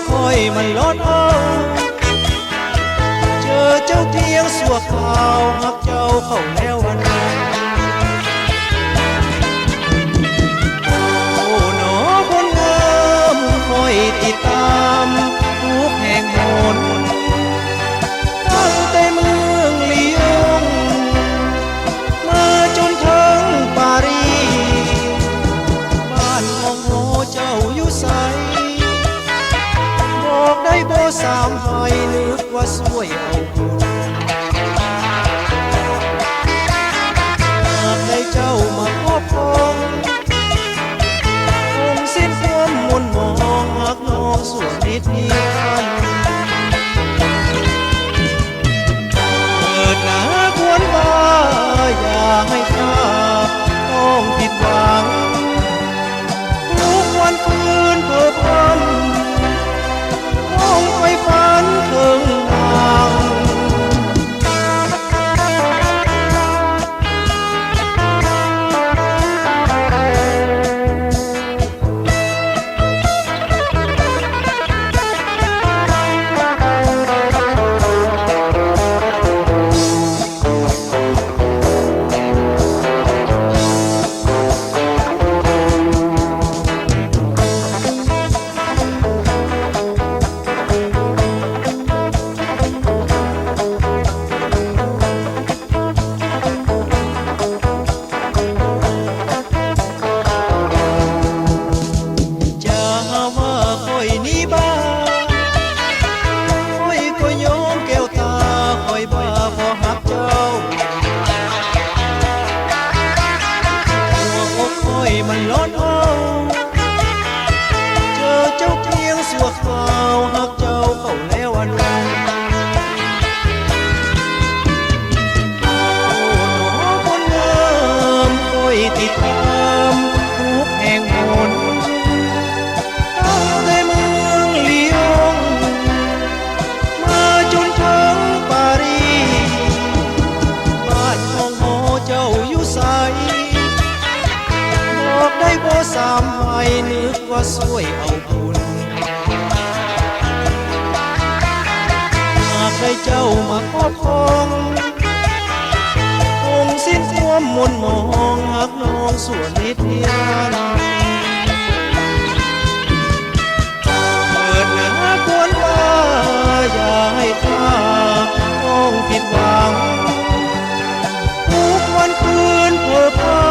คอยมันลดเอาเจอเจ้าเพียงสัวข่าวหักเจ้าเข้าแล้ววันนั้นโอ้หนอคนงามคอยติดตามทุกแห่งหนตั้งแต่เมืองลียงมาจนถึงปารีสบ้านของโหเจ้าอยู่ไสบอกได้บ่สามให้นึกว่าสวยเอาบุญหากได้เจ้ามาครอบครองคงสิ้นความมนมองหักน้องส่วนนิดเดียวเปิดหน้าควรว่าอย่าให้ข้าต้องผิดหวังทุกวันคืนเพ้อพำมองไปฝันถึงนางมันล้นเอาเจอเจ้าเพียงสัวข่าวหักเจ้าเข้าแล้ววันนั้นโอ้หนอคนงามคอยติดตามทุกแห่งหนตั้งแต่เมืองลียงมาจนถึงปารีสบ้านของโหเจ้าอยู่ไสบอกได้บ่สามให้นึกว่าสวยเอาบุญหากได้เจ้ามาครอบครองคงสิ้นความมนมองหักน้องส่วนนิดเดียวเปิดหน้าควรว่าอย่าให้ข้าต้องผิดหวังทุกวันคืนเพ้อพา